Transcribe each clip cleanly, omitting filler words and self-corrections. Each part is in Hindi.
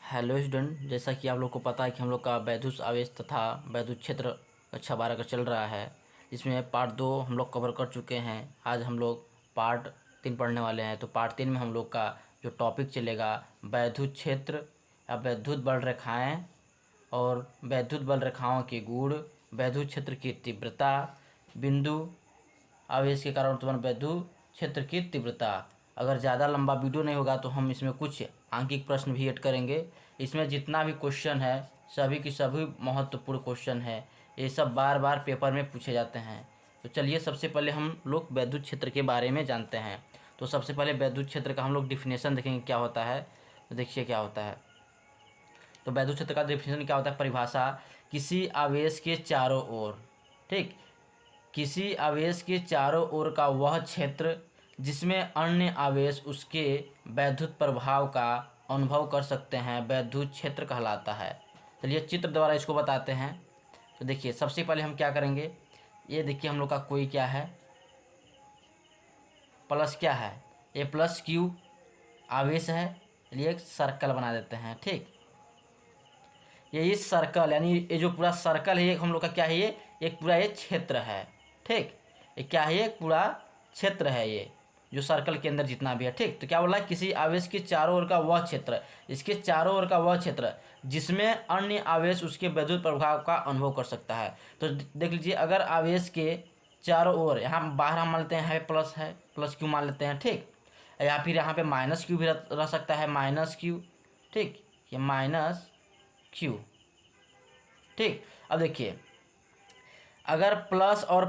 हेलो स्टूडेंट, जैसा कि आप लोग को पता है कि हम लोग का वैद्युत आवेश तथा वैद्युत क्षेत्र कक्षा 12 का चल रहा है। इसमें पार्ट 2 हम लोग कवर कर चुके हैं। आज हम लोग पार्ट 3 पढ़ने वाले हैं। तो पार्ट 3 में हम लोग का जो टॉपिक चलेगा वैद्युत क्षेत्र या वैद्युत बल रेखाएँ और वैद्युत बल रेखाओं के गुण, वैद्युत क्षेत्र की तीव्रता, बिंदु आवेश के कारण उत्पन्न वैद्युत क्षेत्र की तीव्रता। अगर ज़्यादा लंबा वीडियो नहीं होगा तो हम इसमें कुछ आंकिक प्रश्न भी ऐड करेंगे। इसमें जितना भी क्वेश्चन है सभी की सभी महत्वपूर्ण क्वेश्चन है। ये सब बार बार पेपर में पूछे जाते हैं। तो चलिए सबसे पहले हम लोग वैद्युत क्षेत्र के बारे में जानते हैं। तो सबसे पहले वैद्युत क्षेत्र का हम लोग डिफिनेशन देखेंगे क्या होता है। तो देखिए क्या होता है। तो वैद्युत क्षेत्र का डिफिनेशन क्या होता है, परिभाषा, किसी आवेश के चारों ओर, ठीक, किसी आवेश के चारों ओर का वह क्षेत्र जिसमें अन्य आवेश उसके वैद्युत प्रभाव का अनुभव कर सकते हैं वैद्युत क्षेत्र कहलाता है। चलिए चित्र द्वारा इसको बताते हैं। तो देखिए सबसे पहले हम क्या करेंगे, ये देखिए हम लोग का कोई क्या है, प्लस क्या है, ए प्लस क्यू आवेश है। चलिए एक सर्कल बना देते हैं, ठीक। ये इस सर्कल यानी ये जो पूरा सर्कल है ये हम लोग का क्या है, ये एक पूरा ये क्षेत्र है, ठीक। ये क्या है, ये पूरा क्षेत्र है, ये जो सर्कल के अंदर जितना भी है, ठीक। तो क्या बोला है, किसी आवेश के चारों ओर का वह क्षेत्र, इसके चारों ओर का वह क्षेत्र जिसमें अन्य आवेश उसके वैद्युत प्रभाव का अनुभव कर सकता है। तो देख लीजिए, अगर आवेश के चारों ओर, यहाँ बाहर हम मान लेते हैं प्लस है, प्लस क्यू मान लेते हैं, ठीक। या फिर यहाँ पे माइनस क्यू भी रह सकता है, माइनस क्यू, ठीक, ये माइनस क्यू, ठीक। अब देखिए, अगर प्लस और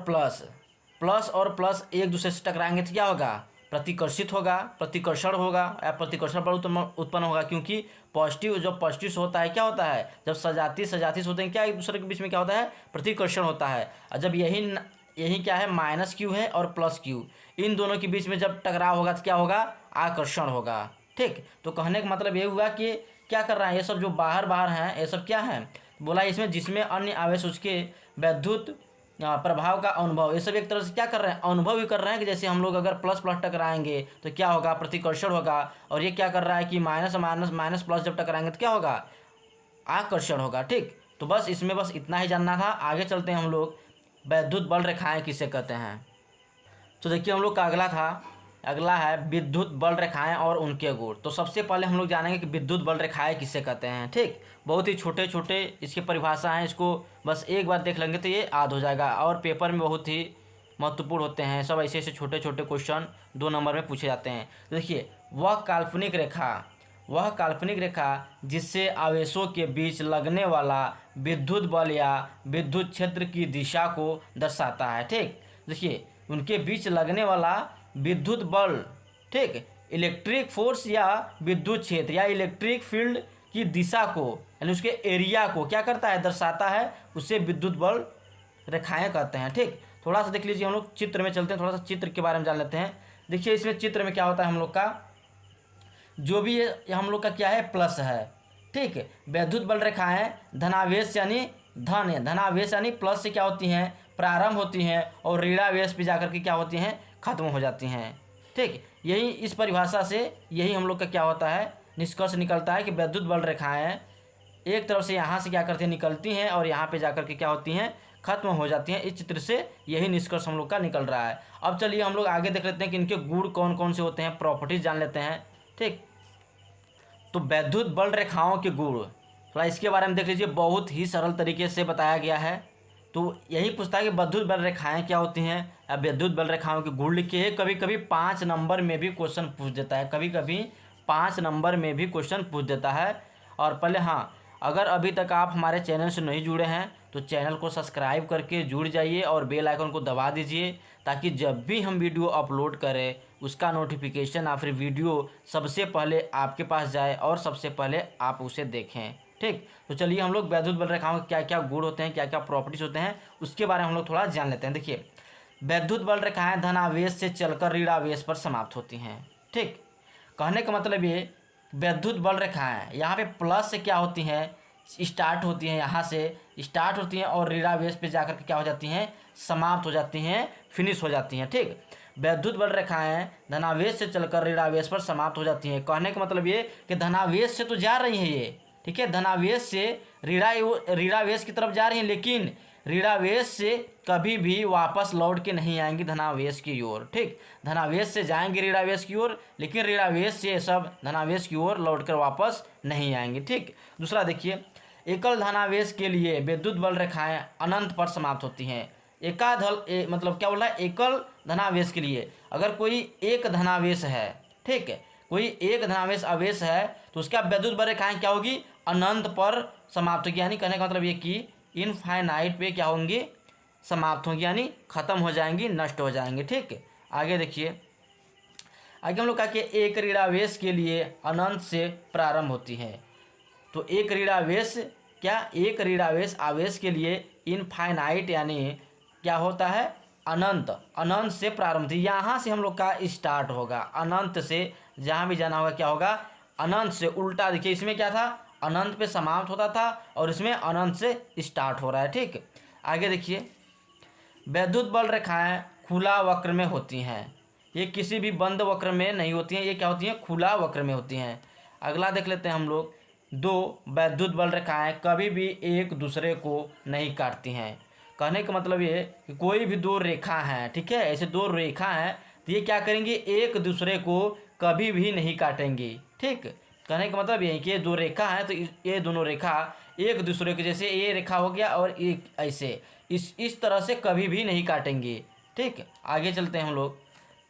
प्लस एक दूसरे से टकराएंगे तो क्या होगा, प्रतिकर्षित होगा, प्रतिकर्षण होगा या प्रतिकर्षण बल उत्पन्न होगा। क्योंकि पॉजिटिव, जो पॉजिटिव से होता है क्या होता है, जब सजाती से होते हैं क्या एक दूसरे के बीच में क्या होता है, प्रतिकर्षण होता है। और जब यही क्या है, माइनस क्यू है और प्लस क्यू, इन दोनों के बीच में जब टकराव होगा तो क्या होगा, आकर्षण होगा, ठीक। तो कहने का मतलब ये हुआ कि क्या कर रहा है, ये सब जो बाहर हैं ये सब क्या है, बोला इसमें जिसमें अन्य आवेश उसके वैद्युत प्रभाव का अनुभव, ये सब एक तरह से क्या कर रहे हैं, अनुभव ही कर रहे हैं। कि जैसे हम लोग अगर प्लस प्लस टकराएंगे तो क्या होगा, प्रतिकर्षण होगा। और ये क्या कर रहा है कि माइनस प्लस जब टकराएंगे तो क्या होगा, आकर्षण होगा, ठीक। तो बस इसमें बस इतना ही जानना था। आगे चलते हैं हम लोग, वैद्युत बल रेखाएँ किसे कहते हैं। तो देखिए हम लोग का अगला है विद्युत बल रेखाएं और उनके गुण। तो सबसे पहले हम लोग जानेंगे कि विद्युत बल रेखाएं किसे कहते हैं, ठीक। बहुत ही छोटे छोटे इसकी परिभाषा हैं, इसको बस एक बार देख लेंगे तो ये याद हो जाएगा। और पेपर में बहुत ही महत्वपूर्ण होते हैं सब, ऐसे ऐसे छोटे छोटे क्वेश्चन 2 नंबर में पूछे जाते हैं। तो देखिए, वह काल्पनिक रेखा जिससे आवेशों के बीच लगने वाला विद्युत बल या विद्युत क्षेत्र की दिशा को दर्शाता है, ठीक। देखिए, उनके बीच लगने वाला विद्युत बल, ठीक, इलेक्ट्रिक फोर्स या विद्युत क्षेत्र या इलेक्ट्रिक फील्ड की दिशा को यानी उसके एरिया को क्या करता है, दर्शाता है, उसे विद्युत बल रेखाएं कहते हैं, ठीक। थोड़ा सा देख लीजिए, हम लोग चित्र में चलते हैं, थोड़ा सा चित्र के बारे में जान लेते हैं। देखिए इसमें चित्र में क्या होता है, हम लोग का जो भी ये हम लोग का क्या है, प्लस है, ठीक। वैद्युत बल रेखाएं धनावेश यानी धनावेश यानी प्लस से क्या होती हैं, प्रारंभ होती हैं और ऋणावेश पे जाकर के क्या होती हैं, खत्म हो जाती हैं, ठीक। यही इस परिभाषा से यही हम लोग का क्या होता है, निष्कर्ष निकलता है कि वैद्युत बल रेखाएं एक तरफ से यहाँ से क्या करती हैं, निकलती हैं और यहाँ पे जाकर के क्या होती हैं, खत्म हो जाती हैं। इस चित्र से यही निष्कर्ष हम लोग का निकल रहा है। अब चलिए हम लोग आगे देख लेते हैं कि इनके गुण कौन कौन से होते हैं, प्रॉपर्टीज जान लेते हैं, ठीक। तो वैद्युत बल रेखाओं के गुण, थोड़ा इसके बारे में देख लीजिए, बहुत ही सरल तरीके से बताया गया है। तो यही पूछता है कि विद्युत बल रेखाएं क्या होती हैं, अब विद्युत बल रेखाओं के गुण लिखिए। कभी कभी 5 नंबर में भी क्वेश्चन पूछ देता है, कभी कभी 5 नंबर में भी क्वेश्चन पूछ देता है। और पहले हाँ, अगर अभी तक आप हमारे चैनल से नहीं जुड़े हैं तो चैनल को सब्सक्राइब करके जुड़ जाइए और बेल आइकन को दबा दीजिए, ताकि जब भी हम वीडियो अपलोड करें उसका नोटिफिकेशन या फिर वीडियो सबसे पहले आपके पास जाए और सबसे पहले आप उसे देखें, ठीक। तो चलिए हम लोग वैद्युत बल रेखाओं के क्या क्या गुण होते हैं, क्या क्या प्रॉपर्टीज होते हैं, उसके बारे में हम लोग थोड़ा जान लेते हैं। देखिए, वैद्युत बल रेखाएं धनावेश से चलकर ऋणावेश पर समाप्त होती हैं, ठीक। कहने का मतलब ये, वैद्युत बल रेखाएं यहाँ पे प्लस से क्या होती हैं, स्टार्ट होती हैं, यहाँ से स्टार्ट होती हैं और ऋणावेश पे जाकर के क्या हो जाती हैं, समाप्त हो जाती हैं, फिनिश हो जाती हैं, ठीक। वैद्युत बल रेखाएं धनावेश से चलकर ऋणावेश पर समाप्त हो जाती हैं। कहने का मतलब ये कि धनावेश से तो जा रही हैं ये, ठीक है, धनावेश से ऋणावेश की तरफ जा रही हैं, लेकिन ऋणावेश से कभी भी वापस लौट के नहीं आएंगी धनावेश की ओर। ठीक, धनावेश से जाएंगे ऋणावेश की ओर, लेकिन ऋणावेश से सब धनावेश की ओर लौटकर वापस नहीं आएंगे। ठीक, दूसरा देखिए, एकल धनावेश के लिए विद्युत बल रेखाएं अनंत पर समाप्त होती हैं। मतलब क्या बोल रहा है, एकल धनावेश के लिए अगर कोई एक धनावेश है, ठीक है, कोई एक धनावेश आवेश है तो उसका विद्युत बल रेखाएं क्या होगी, अनंत पर समाप्त होगी। यानी कहने का मतलब ये कि इनफाइनाइट पे क्या होंगी, समाप्त होंगी, यानी खत्म हो जाएंगी, नष्ट हो जाएंगे। ठीक है, आगे देखिए, आगे हम लोग कहा कि एक ऋणावेश के लिए अनंत से प्रारंभ होती है। तो एक ऋणावेश एक ऋणावेश आवेश के लिए इनफाइनाइट यानी क्या होता है, अनंत से प्रारंभ थी। यहाँ से हम लोग का स्टार्ट होगा, अनंत से जहाँ भी जाना होगा क्या होगा, अनंत से उल्टा। देखिए इसमें क्या था, अनंत पे समाप्त होता था और इसमें अनंत से स्टार्ट हो रहा है। ठीक, आगे देखिए, विद्युत बल रेखाएं खुला वक्र में होती हैं। ये किसी भी बंद वक्र में नहीं होती हैं, ये क्या होती हैं, खुला वक्र में होती हैं। अगला देख लेते हैं हम लोग, दो विद्युत बल रेखाएं कभी भी एक दूसरे को नहीं काटती हैं। कहने का मतलब ये कि कोई भी दो रेखा हैं, ठीक है, ऐसे दो रेखा हैं तो ये क्या करेंगे, एक दूसरे को कभी भी नहीं काटेंगे। ठीक, कहने का मतलब ये है कि ये दो रेखा हैं तो ये दोनों रेखा एक दूसरे के, जैसे ये रेखा हो गया और एक ऐसे इस तरह से कभी भी नहीं काटेंगे। ठीक, आगे चलते हैं हम लोग।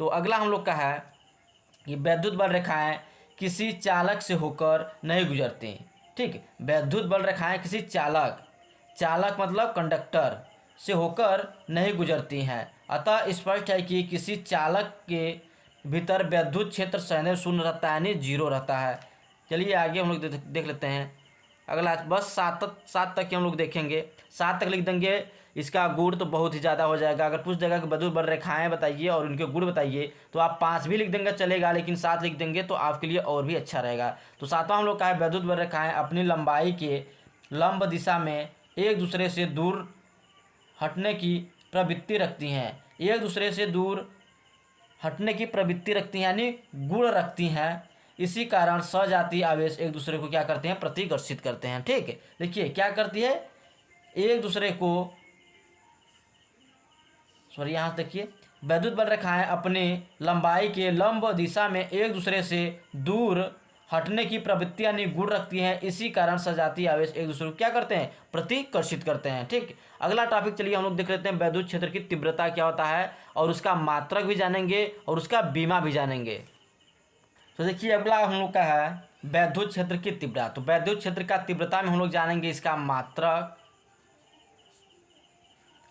तो अगला हम लोग का है कि विद्युत बल रेखाएं किसी चालक से होकर नहीं गुजरती। ठीक, विद्युत बल रेखाएं किसी चालक मतलब कंडक्टर से होकर नहीं गुजरती हैं। अतः स्पष्ट है कि किसी चालक के भीतर विद्युत क्षेत्र सदैव शून्य रहता है, यानी जीरो रहता है। चलिए आगे हम लोग देख लेते हैं। अगला बस सात तक ही हम लोग देखेंगे। 7 तक लिख देंगे, इसका गुण तो बहुत ही ज़्यादा हो जाएगा। अगर पूछ देगा कि विद्युत बल रेखाएं बताइए और उनके गुण बताइए तो आप 5 भी लिख देंगे चलेगा, लेकिन 7 लिख देंगे तो आपके लिए और भी अच्छा रहेगा। तो 7वां हम लोग का है, विद्युत बल रेखाएं अपनी लंबाई के लंब दिशा में एक दूसरे से दूर हटने की प्रवृत्ति रखती हैं। एक दूसरे से दूर हटने की प्रवृत्ति रखती हैं यानी गुण रखती हैं। इसी कारण सजातीय आवेश एक दूसरे को क्या करते हैं, प्रतिकर्षित करते हैं। ठीक है, देखिए क्या करती है, एक दूसरे को यहाँ देखिए, विद्युत बल रेखाएं अपने लंबाई के लंब दिशा में एक दूसरे से दूर हटने की प्रवृत्ति यानी गुण रखती हैं। इसी कारण सजातीय आवेश एक दूसरे को क्या करते हैं, प्रतिकर्षित करते हैं। ठीक, अगला टॉपिक चलिए हम लोग देख लेते हैं, विद्युत क्षेत्र की तीव्रता क्या होता है और उसका मात्रक भी जानेंगे और उसका बीमा भी जानेंगे। तो देखिए अगला हम लोग का है विद्युत क्षेत्र की तीव्रता। तो विद्युत क्षेत्र का तीव्रता में हम लोग जानेंगे इसका मात्रक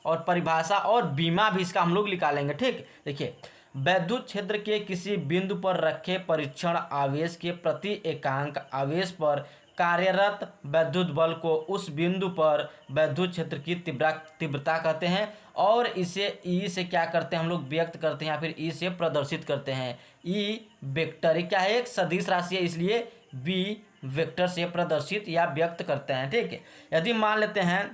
और परिभाषा और बीमा भी इसका हम लोग निकालेंगे। ठीक, देखिए विद्युत क्षेत्र के किसी बिंदु पर रखे परीक्षण आवेश के प्रति एकांक आवेश पर कार्यरत विद्युत बल को उस बिंदु पर विद्युत क्षेत्र की तीव्रता कहते हैं और इसे ई से क्या करते हैं हम लोग व्यक्त करते हैं या फिर ई से प्रदर्शित करते हैं। ई वेक्टर क्या है, एक सदिश राशि है, इसलिए बी वेक्टर से प्रदर्शित या व्यक्त करते हैं। ठीक है, यदि मान लेते हैं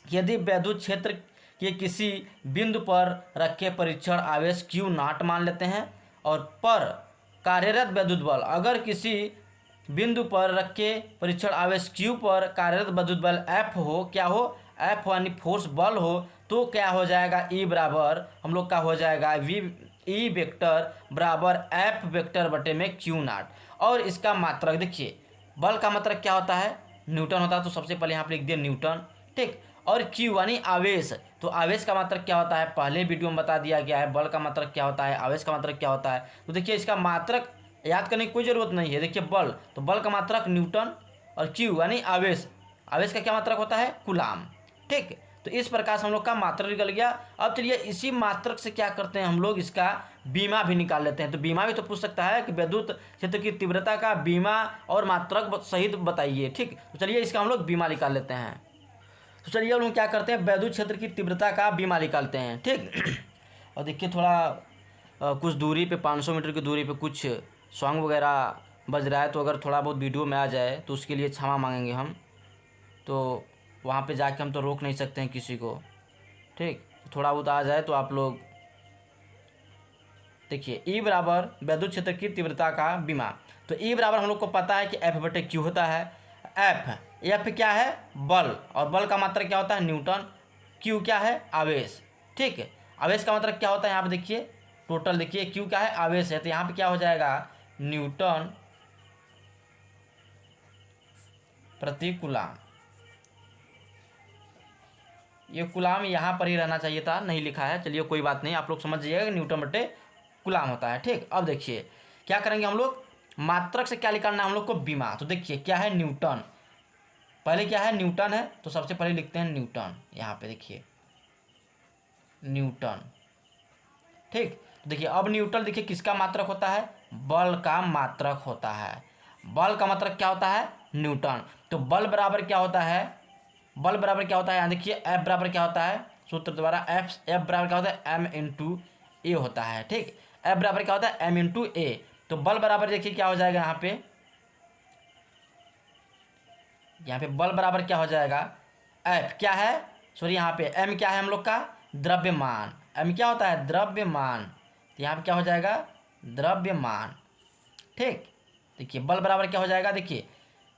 कि यदि विद्युत क्षेत्र के किसी बिंदु पर रखे परीक्षण आवेश Q0 मान लेते हैं और पर कार्यरत विद्युत बल, अगर किसी बिंदु पर रखे परीक्षण आवेश Q पर कार्यरत विद्युत बल F हो, क्या हो, F यानी फोर्स बल हो, तो क्या हो जाएगा, E बराबर हम लोग का हो जाएगा ई वेक्टर बराबर F वेक्टर बटे में Q0। और इसका मात्रक देखिए, बल का मात्रक क्या होता है, न्यूटन होता है, तो सबसे पहले यहाँ पर लिख दिए न्यूटन। ठीक, और Q यानी आवेश, तो आवेश का मात्रक क्या होता है, पहले वीडियो में बता दिया गया है। बल का मात्रक क्या होता है, आवेश का मात्रक क्या होता है। तो देखिए इसका मात्रक याद करने की कोई ज़रूरत नहीं है। देखिए बल, तो बल का मात्रक न्यूटन और Q यानी आवेश, आवेश का क्या मात्रक होता है, कूलाम। ठीक, तो इस प्रकार से हम लोग का मात्रक निकल गया। अब चलिए इसी मात्रक से क्या करते हैं हम लोग, इसका बीमा भी निकाल लेते हैं। तो बीमा भी तो पूछ सकता है कि विद्युत क्षेत्र की तीव्रता का बीमा और मात्रक सहित बताइए। ठीक, तो चलिए इसका हम लोग बीमा निकाल लेते हैं। तो चलिए हम लोग क्या करते हैं, विद्युत क्षेत्र की तीव्रता का बीमा निकालते हैं। ठीक, और देखिए थोड़ा कुछ दूरी पे 500 मीटर की दूरी पे कुछ सॉन्ग वगैरह बज रहा है, तो अगर थोड़ा बहुत वीडियो में आ जाए तो उसके लिए क्षमा मांगेंगे हम। तो वहाँ पे जाके हम तो रोक नहीं सकते हैं किसी को। ठीक, थोड़ा बहुत आ जाए तो आप लोग देखिए, ई बराबर विद्युत क्षेत्र की तीव्रता का बीमा। तो ई बराबर हम लोग को पता है कि F बटे Q होता है। एफ, एफ क्या है बल, और बल का मात्रक क्या होता है न्यूटन। क्यू क्या है आवेश, ठीक है। आवेश का मात्रक क्या होता है यहाँ पे देखिए, टोटल देखिए क्यू क्या है आवेश है, तो यहाँ पे क्या हो जाएगा न्यूटन प्रति कूलाम। ये कूलाम यहाँ पर ही रहना चाहिए था, नहीं लिखा है, चलिए कोई बात नहीं, आप लोग समझ जाइएगा कि न्यूटन बटे कूलाम होता है, ठीक। अब देखिए क्या करेंगे हम लोग, मात्रक से क्या निकालना है हम लोग को विमा, तो देखिए क्या है न्यूटन, पहले क्या है न्यूटन है, तो सबसे पहले लिखते हैं न्यूटन, यहाँ पे देखिए न्यूटन, ठीक। तो देखिए अब न्यूटन देखिए किसका मात्रक होता है, बल का मात्रक होता है, बल का मात्रक क्या होता है न्यूटन। तो बल बराबर क्या होता है, बल बराबर क्या होता है यहाँ देखिए, एफ बराबर क्या होता है सूत्र द्वारा, एफ बराबर क्या होता है एम इंटू ए होता है, ठीक। एफ बराबर क्या होता है एम इंटू ए, तो बल बराबर देखिए क्या हो जाएगा यहाँ पे बल बराबर क्या हो जाएगा, एफ क्या है सॉरी यहाँ पे एम क्या है हम लोग का द्रव्यमान, एम क्या होता है द्रव्यमान, तो यहाँ पे क्या हो जाएगा द्रव्यमान, ठीक। देखिए बल बराबर क्या हो जाएगा, देखिए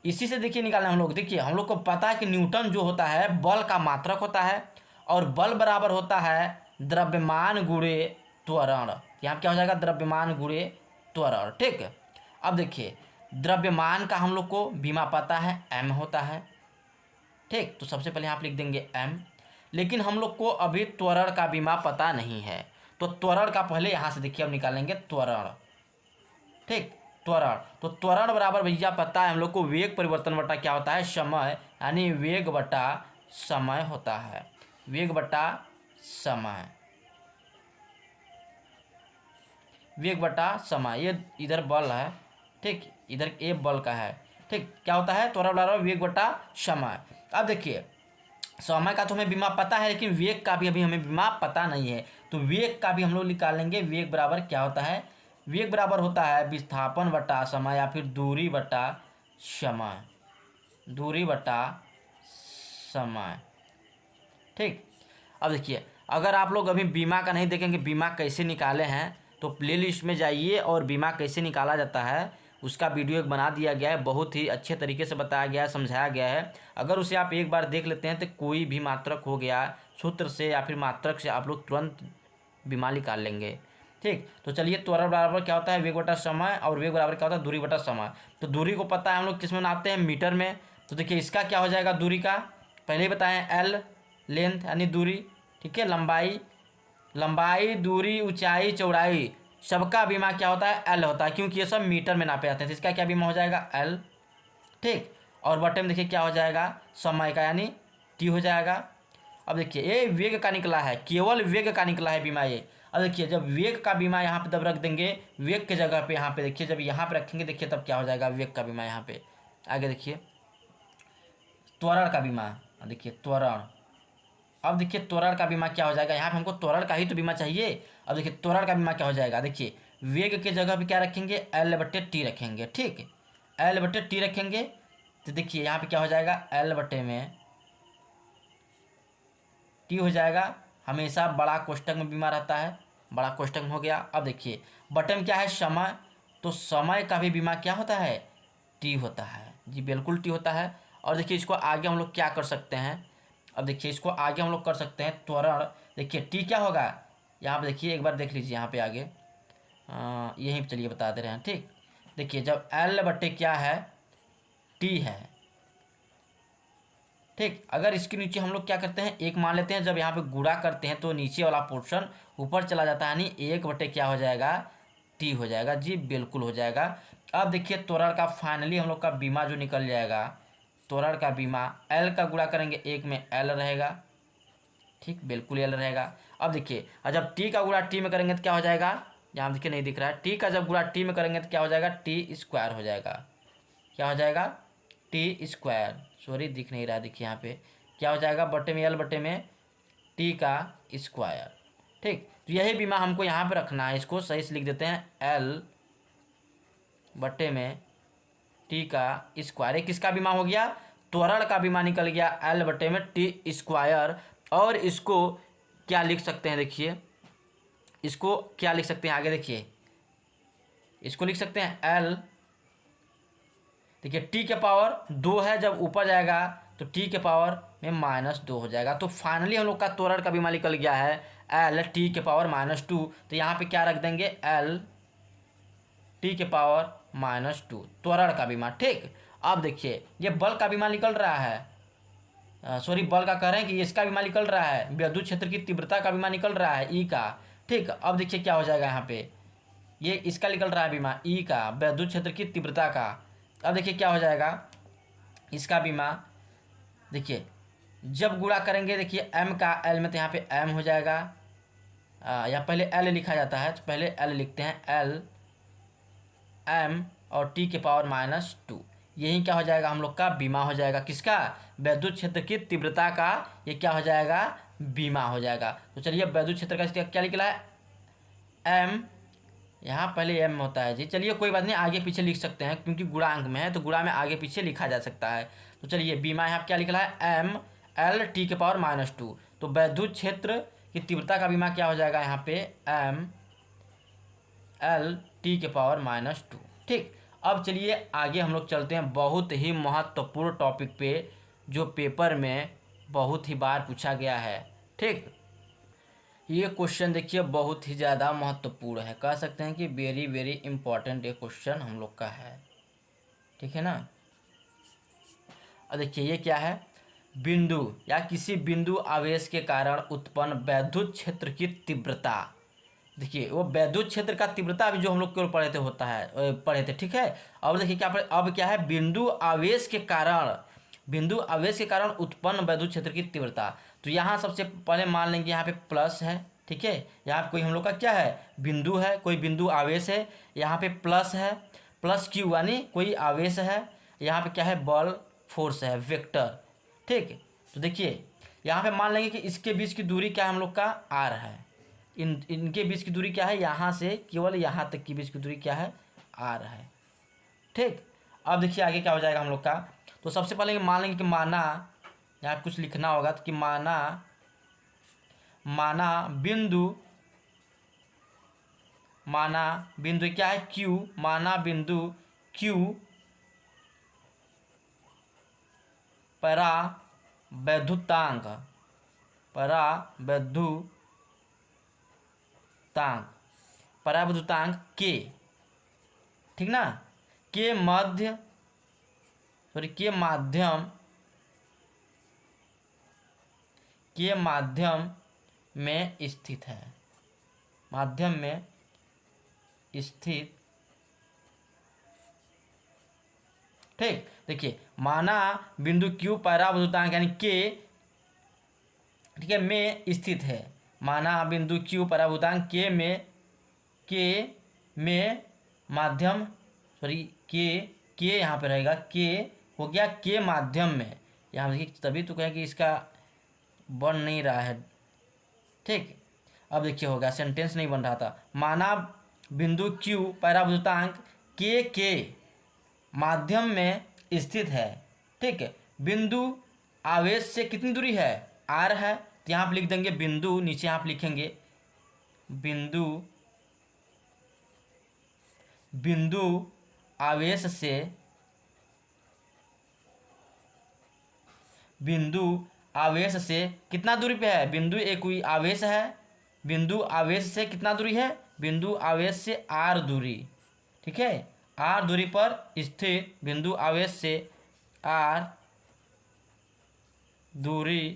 इसी से देखिए निकालना हम लोग, देखिए हम लोग को पता है कि न्यूटन जो होता है बल का मात्रक होता है, और बल बराबर होता है द्रव्यमान गुणे त्वरण, यहाँ पे क्या हो जाएगा द्रव्यमान गुणे त्वरण, ठीक। अब देखिए द्रव्यमान का हम लोग को बीमा पता है एम होता है, ठीक, तो सबसे पहले यहाँ पे लिख देंगे एम, लेकिन हम लोग को अभी त्वरण का बीमा पता नहीं है, तो त्वरण का पहले यहाँ से देखिए अब निकालेंगे त्वरण, ठीक। त्वरण, तो त्वरण बराबर भैया पता है हम लोग को वेग परिवर्तन बटा क्या होता है समय, यानी वेग बटा समय होता है, वेग बटा समय, वेग बटा समय, ये इधर बल है, ठीक, इधर ए बल का है, ठीक। क्या होता है त्वरण बराबर वेग बटा समय। अब देखिए समय का तो हमें बीमा पता है, लेकिन वेग का भी अभी हमें बीमा पता नहीं है, तो वेग का भी हम लोग निकालेंगे, वेग बराबर क्या होता है, वेग बराबर होता है विस्थापन बटा समय, या फिर दूरी बटा समय, दूरी बटा समय, ठीक। अब देखिए अगर आप लोग अभी बीमा का नहीं देखेंगे बीमा कैसे निकाले हैं, तो प्लेलिस्ट में जाइए और बीमा कैसे निकाला जाता है उसका वीडियो एक बना दिया गया है, बहुत ही अच्छे तरीके से बताया गया है, समझाया गया है। अगर उसे आप एक बार देख लेते हैं तो कोई भी मात्रक हो गया सूत्र से या फिर मात्रक से आप लोग तुरंत बीमा निकाल लेंगे, ठीक। तो चलिए त्वरण बराबर क्या होता है वेग बटा समय, और वेग बराबर क्या होता है दूरी बटा समय, तो दूरी को पता है हम लोग किस में नापते हैं मीटर में, तो देखिए इसका क्या हो जाएगा दूरी का पहले ही बताएं एल लेंथ यानी दूरी, ठीक है, लंबाई, लंबाई दूरी ऊंचाई चौड़ाई सबका बीमा क्या होता है एल होता है, क्योंकि ये सब मीटर में नापे जाते हैं, तो इसका क्या बीमा हो जाएगा एल, ठीक। और बटे में देखिए क्या हो जाएगा समय का यानी टी हो जाएगा। अब देखिए ये वेग का निकला है, केवल वेग का निकला है बीमा ये। अब देखिए जब वेग का बीमा यहाँ पे तब रख देंगे वेग के जगह पे, यहाँ पे देखिए जब यहाँ पे रखेंगे देखिए तब क्या हो जाएगा वेग का बीमा, यहाँ पे आगे देखिए त्वरण का बीमा, देखिए त्वरण, अब देखिए त्वरण का बीमा क्या हो जाएगा, यहाँ पे हमको त्वरण का ही तो बीमा चाहिए। अब देखिए त्वरण का बीमा क्या हो जाएगा, देखिए वेग के जगह पे क्या रखेंगे एल बटे टी रखेंगे, ठीक, एल बटे टी रखेंगे, तो देखिए यहाँ पे क्या हो जाएगा एल बटे में टी हो जाएगा, हमेशा बड़ा कोष्टक में बीमा रहता है, बड़ा कोष्टक में हो गया। अब देखिए बटे में क्या है समय, तो समय का भी बीमा क्या होता है टी होता है, जी बिल्कुल टी होता है। और देखिए इसको आगे हम लोग क्या कर सकते हैं, अब देखिए इसको आगे हम लोग कर सकते हैं त्वरण, देखिए टी क्या होगा यहाँ पे देखिए एक बार देख लीजिए यहाँ पे आगे यहीं पे चलिए बता दे रहे हैं, ठीक। देखिए जब एल बटे क्या है टी है, ठीक, अगर इसके नीचे हम लोग क्या करते हैं एक मान लेते हैं, जब यहाँ पे गुणा करते हैं तो नीचे वाला पोर्शन ऊपर चला जाता है, यानी एक बटे क्या हो जाएगा टी हो जाएगा, जी बिल्कुल हो जाएगा। अब देखिए त्वरण का फाइनली हम लोग का बीमा जो निकल जाएगा, त्वरण का बीमा एल का गुणा करेंगे एक में एल रहेगा, ठीक बिल्कुल एल रहेगा। अब देखिए जब टी का गुणा टी में करेंगे तो क्या हो जाएगा, यहाँ देखिए नहीं दिख रहा है, टी का जब गुणा टी में करेंगे तो क्या हो जाएगा टी स्क्वायर हो जाएगा, क्या हो जाएगा टी स्क्वायर, सॉरी दिख नहीं रहा, देखिए यहाँ पे क्या हो जाएगा बटे में एल बटे में टी का स्क्वायर, ठीक। तो यही बीमा हमको यहाँ पे रखना है, इसको सही से लिख देते हैं एल बटे में टी का स्क्वायर, किसका बीमा हो गया त्वरण का बीमा निकल गया एल बटे में टी स्क्वायर। और इसको क्या लिख सकते हैं, देखिए इसको क्या लिख सकते हैं आगे देखिए, इसको लिख सकते हैं एल देखिए टी के पावर 2 है, जब ऊपर जाएगा तो टी के पावर में -2 हो जाएगा। तो फाइनली हम लोग का त्वरण का बीमा निकल गया है एल टी के पावर -2। तो यहाँ पे क्या रख देंगे, एल टी के पावर -2 त्वरण का बीमा। ठीक, अब देखिए ये बल का बीमा निकल रहा है, सॉरी बल का कह रहे हैं कि इसका बीमा निकल रहा है, विद्युत क्षेत्र की तीव्रता का बीमा निकल रहा है ई का। ठीक, अब देखिए क्या हो जाएगा, यहाँ पे ये इसका निकल रहा है बीमा ई का, विद्युत क्षेत्र की तीव्रता का। अब देखिए क्या हो जाएगा इसका बीमा, देखिए जब गुणा करेंगे, देखिए एम का एल में, तो यहाँ पे एम हो जाएगा, या पहले एल लिखा जाता है, तो पहले एल लिखते हैं, एल एम और टी के पावर -2। यही क्या हो जाएगा हम लोग का बीमा हो जाएगा, किसका, विद्युत क्षेत्र की तीव्रता का, ये क्या हो जाएगा, बीमा हो जाएगा। तो चलिए विद्युत क्षेत्र का इसका क्या निकला है, एम, यहाँ पहले एम होता है जी, चलिए कोई बात नहीं, आगे पीछे लिख सकते हैं क्योंकि गुणांक में है, तो गुणा में आगे पीछे लिखा जा सकता है। तो चलिए बीमा यहाँ क्या निकला है, एम एल टी के पावर -2। तो विद्युत क्षेत्र की तीव्रता का बीमा क्या हो जाएगा यहाँ पे, एम एल टी के पावर -2। ठीक, अब चलिए आगे हम लोग चलते हैं बहुत ही महत्वपूर्ण टॉपिक पे, जो पेपर में बहुत ही बार पूछा गया है। ठीक, ये क्वेश्चन देखिए बहुत ही ज़्यादा महत्वपूर्ण है, कह सकते हैं कि वेरी वेरी इंपॉर्टेंट ये क्वेश्चन हम लोग का है। ठीक है ना, अब देखिए ये क्या है, बिंदु या किसी बिंदु आवेश के कारण उत्पन्न वैद्युत क्षेत्र की तीव्रता। देखिए वो वैद्युत क्षेत्र का तीव्रता भी जो हम लोग केवल पढ़े थे। ठीक है, अब देखिए क्या पढ़े, अब क्या है, बिंदु आवेश के कारण उत्पन्न वैद्युत क्षेत्र की तीव्रता। तो यहाँ सबसे पहले मान लेंगे यहाँ पे प्लस है। ठीक है, यहाँ पे कोई हम लोग का क्या है, बिंदु है, कोई बिंदु आवेश है, यहाँ पे प्लस है, प्लस क्यू यानी कोई आवेश है, यहाँ पे क्या है, बल फोर्स है, वेक्टर। ठीक, तो देखिए यहाँ पे मान लेंगे कि इसके बीच की दूरी क्या है हम लोग का, आर है, इनके बीच की दूरी क्या है, यहाँ से केवल यहाँ तक की बीच की दूरी क्या है, आर है। ठीक, अब देखिए आगे क्या हो जाएगा हम लोग का, तो सबसे पहले मान लेंगे कि माना, यहाँ कुछ लिखना होगा, तो कि माना बिंदु क्या है, क्यू, माना बिंदु क्यू परावैद्युतांक के, ठीक ना, के माध्यम में स्थित है, ठीक, देखिए माना बिंदु क्यू परावैद्युतांक यानी के, ठीक है, में स्थित है, माना बिंदु क्यू परावैद्युतांक के में माध्यम, सॉरी के यहाँ पे रहेगा, के हो गया के माध्यम में, यहाँ देखिए तभी तो कहें कि इसका बन नहीं रहा है। ठीक, अब देखिए होगा, सेंटेंस नहीं बन रहा था, माना बिंदु क्यू परावैद्युतांक के माध्यम में स्थित है। ठीक है, बिंदु आवेश से कितनी दूरी है, आर है, तो यहाँ पे लिख देंगे बिंदु, नीचे यहाँ पे लिखेंगे बिंदु आवेश से कितना दूरी पे है, बिंदु एक कोई आवेश है, बिंदु आवेश से कितना दूरी है, बिंदु आवेश से आर दूरी। ठीक है, आर दूरी पर स्थित बिंदु आवेश से आर दूरी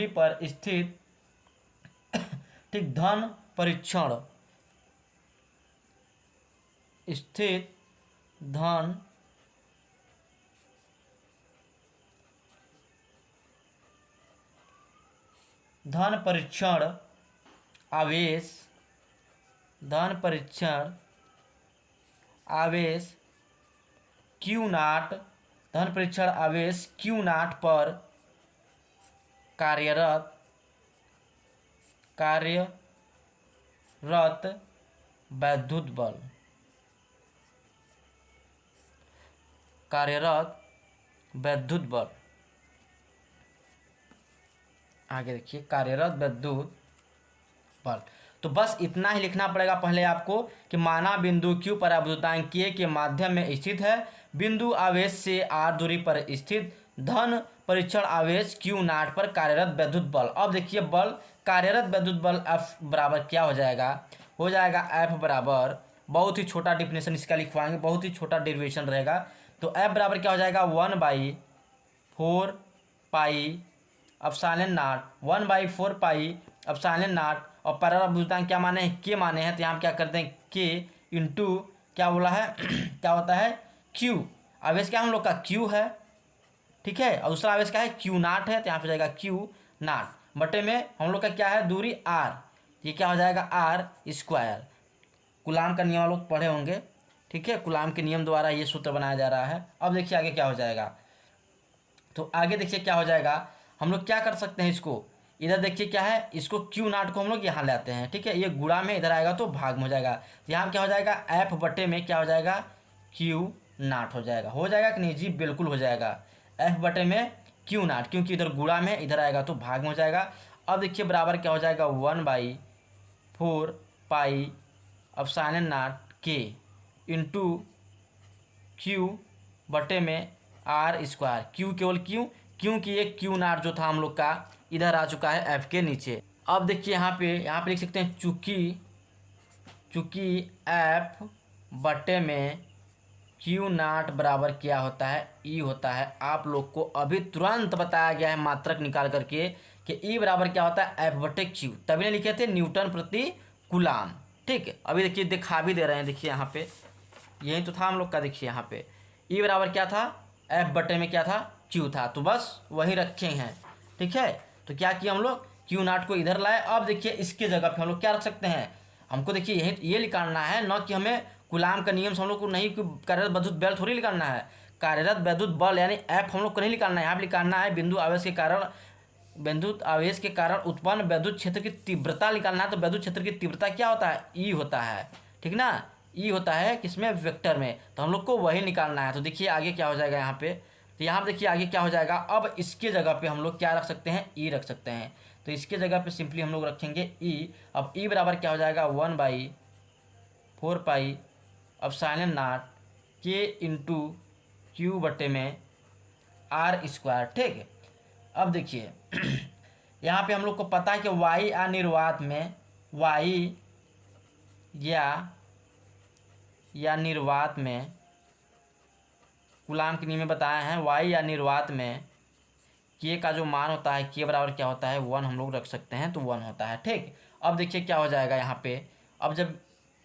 पर स्थित ठीक धन परीक्षण आवेश क्यू नाट पर कार्यरत वैद्युत बल आगे देखिए कार्यरत विद्युत बल। तो बस इतना ही लिखना पड़ेगा पहले आपको कि माना बिंदु Q परावृतांक K के माध्यम में स्थित है, बिंदु आवेश से r दूरी पर स्थित धन परीक्षण आवेश Q नाट पर कार्यरत विद्युत बल। अब देखिए बल कार्यरत विद्युत बल F बराबर क्या हो जाएगा F बराबर, बहुत ही छोटा डिफिनेशन इसका लिखवाएंगे, बहुत ही छोटा डेरिवेशन रहेगा। तो F बराबर क्या हो जाएगा 1/4 पाई epsilon not, 1/4 pi epsilon not. और परावृतांक क्या माने हैं के माने हैं, तो यहाँ क्या करते हैं के इंटू क्या बोला है क्या होता है क्यू। आवेश क्या हम लोग का क्यू है, ठीक है, और दूसरा आवेश क्या है क्यू नाट है, तो यहाँ पे जाएगा क्यू नाट बटे में हम लोग का क्या है दूरी आर, ये क्या हो जाएगा आर स्क्वायर। कूलाम का नियम लोग पढ़े होंगे, ठीक है, कूलाम के नियम द्वारा ये सूत्र बनाया जा रहा है। अब देखिए आगे क्या हो जाएगा, तो आगे देखिए क्या हो जाएगा, हम लोग क्या कर सकते हैं इसको, इधर देखिए क्या है, इसको क्यू नाट को हम लोग यहाँ लाते हैं, ठीक है, ये गुणा में इधर आएगा तो भाग में हो जाएगा। तो यहाँ क्या हो जाएगा एफ बटे में क्या हो जाएगा क्यू नाट हो जाएगा कि नहीं जी, बिल्कुल हो जाएगा एफ बटे में क्यू नाट, क्योंकि इधर गुणा में इधर आएगा तो भाग में हो जाएगा। अब देखिए बराबर क्या हो जाएगा 1/4 पाई एप्सिलॉन नॉट के इंटू क्यू बटे में आर स्क्वायर। क्यू केवल क्यू, क्योंकि ये क्यू नाट जो था हम लोग का इधर आ चुका है एफ के नीचे। अब देखिए यहाँ पे लिख सकते हैं चूंकि एफ बटे में क्यू नाट बराबर क्या होता है ई होता है। आप लोग को अभी तुरंत बताया गया है मात्रक निकाल करके कि ई बराबर क्या होता है एफ बटे क्यू, तभी ने लिखे थे न्यूटन प्रति कूलाम, ठीक है। अभी देखिए दिखा भी दे रहे हैं, देखिए यहाँ पे यही तो था हम लोग का, देखिए यहाँ पे ई बराबर क्या था एफ बटे में क्या था क्यू था, तो बस वही रखे हैं, ठीक है। तो क्या किया हम लोग क्यू नाट को इधर लाए। अब देखिए इसके जगह पे हम लोग क्या रख सकते हैं, हमको देखिए यही ये निकालना है, न कि हमें कूलाम का नियम से हम लोग को नहीं, कार्यरत विद्युत बल थोड़ी निकालना है, कार्यरत विद्युत बल यानी एफ हम लोग को नहीं निकालना है, यहाँ पे निकालना है बिंदु आवेश के कारण उत्पन्न विद्युत क्षेत्र की तीव्रता निकालना है। तो विद्युत क्षेत्र की तीव्रता क्या होता है ई होता है, ठीक ना, ई होता है किसमें वेक्टर में, तो हम लोग को वही निकालना है। तो देखिए आगे क्या हो जाएगा यहाँ पे, तो यहाँ पे देखिए आगे क्या हो जाएगा, अब इसके जगह पे हम लोग क्या रख सकते हैं ई रख सकते हैं। तो इसके जगह पे सिंपली हम लोग रखेंगे ई। अब ई बराबर क्या हो जाएगा 1/4 पाई एप्सिलॉन नॉट के इंटू क्यू बटे में आर स्क्वायर, ठीक है। अब देखिए यहाँ पे हम लोग को पता है कि वाई या निर्वात में निर्वात में कूलाम के नियम में बताए हैं, वाई या निर्वात में के का जो मान होता है के बराबर क्या होता है 1 हम लोग रख सकते हैं, तो 1 होता है, ठीक। अब देखिए क्या हो जाएगा यहाँ पे, अब जब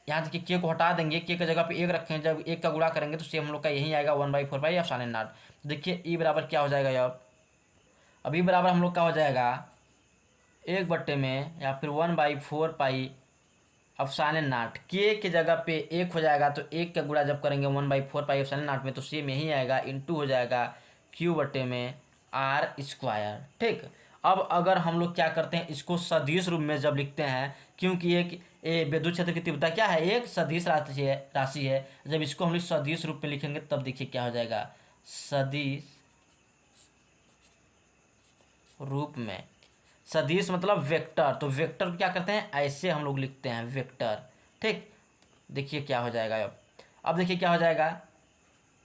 यहाँ देखिए के को हटा देंगे, के की जगह पे 1 रखें, जब 1 का गुणा करेंगे तो सेम हम लोग का यही आएगा 1/4 पाई एप्सिलॉन नॉट। देखिए ई बराबर क्या हो जाएगा, अब ई बराबर हम लोग का हो जाएगा 1 बटे में या फिर 1/4 पाई एप्सिलॉन नॉट, के की जगह पे 1 हो जाएगा, तो 1 का गुणा जब करेंगे 1/4 पाई एप्सिलॉन नॉट में तो सेम यही आएगा, इंटू हो जाएगा क्यू बटे में आर स्क्वायर, ठीक। अब अगर हम लोग क्या करते हैं इसको सदिश रूप में जब लिखते हैं, क्योंकि एक विद्युत क्षेत्र की तीव्रता क्या है एक सदिश राशि है, जब इसको हम लोग सदिश रूप में लिखेंगे तब देखिए क्या हो जाएगा सदिश रूप में। सदिश मतलब वेक्टर, तो वेक्टर क्या करते हैं ऐसे हम लोग लिखते हैं वेक्टर, ठीक। देखिए क्या हो जाएगा अब देखिए क्या हो जाएगा,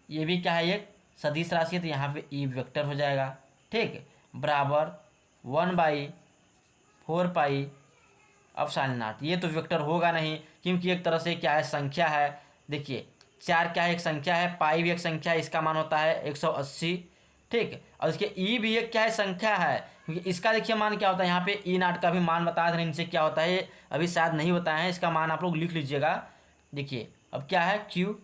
ये भी क्या है एक सदिश राशि है, तो यहाँ पे ई वेक्टर हो जाएगा, ठीक, बराबर 1/4 पाई एप्सिलॉन नॉट। ये तो वेक्टर होगा नहीं, क्योंकि एक तरह से क्या है संख्या है, देखिए 4 क्या है एक संख्या है, पाई भी एक संख्या है, इसका मान होता है 180, ठीक। और इसके ई भी एक क्या है संख्या है, क्योंकि इसका देखिए मान क्या होता है, यहाँ पे ई नाट का भी मान बताया था इनसे क्या होता है, अभी शायद नहीं बताया है, इसका मान आप लोग लिख लीजिएगा। देखिए अब क्या है क्यू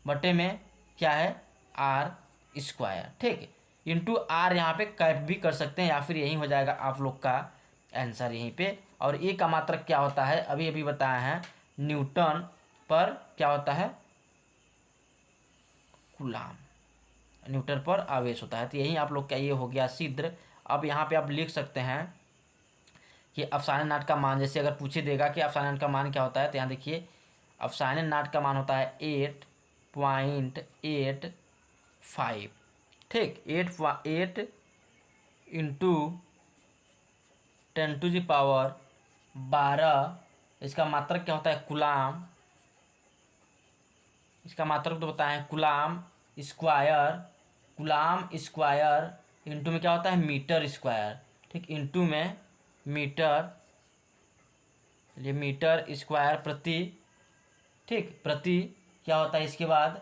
बटे में क्या है आर स्क्वायर, ठीक, इंटू आर, यहाँ पे कैप भी कर सकते हैं या फिर यही हो जाएगा आप लोग का आंसर यहीं पे। और ए का मात्रक क्या होता है अभी बताया है, न्यूटन पर क्या होता है कूलाम, न्यूटन पर आवेश होता है। तो यही आप लोग का ये हो गया सिद्ध। अब यहाँ पे आप लिख सकते हैं कि एप्सिलॉन नॉट का मान, जैसे अगर पूछे देगा कि एप्सिलॉन नॉट का मान क्या होता है, तो यहाँ देखिए एप्सिलॉन नॉट का मान होता है 8.85, ठीक, 8 इंटू 10⁻12। इसका मात्रक क्या होता है? कूलाम। इसका मात्रक तो बताएं, coulomb square. Coulomb square into में क्या होता है? Metre square. ठीक, इंटू में मीटर, ये मीटर स्क्वायर प्रति, ठीक, प्रति क्या होता है इसके बाद?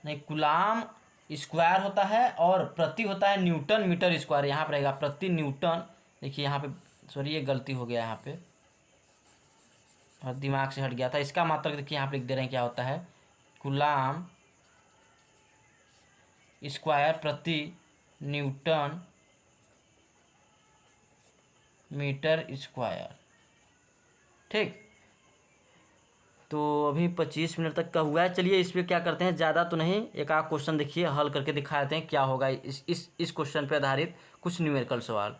नहीं, कूलाम स्क्वायर होता है और प्रति होता है न्यूटन मीटर स्क्वायर। यहाँ पर रहेगा प्रति न्यूटन। देखिए यहाँ पे, सॉरी ये गलती हो गया यहाँ पे, और दिमाग से हट गया था। इसका मात्रक देखिए यहाँ पे लिख दे रहे हैं क्या होता है? कूलाम स्क्वायर प्रति न्यूटन मीटर स्क्वायर। ठीक, तो अभी 25 मिनट तक का हुआ है। चलिए इस पर क्या करते हैं, ज़्यादा तो नहीं, एक आध क्वेश्चन देखिए हल करके दिखा देते हैं क्या होगा इस क्वेश्चन पे आधारित कुछ न्यूमेरिकल सवाल।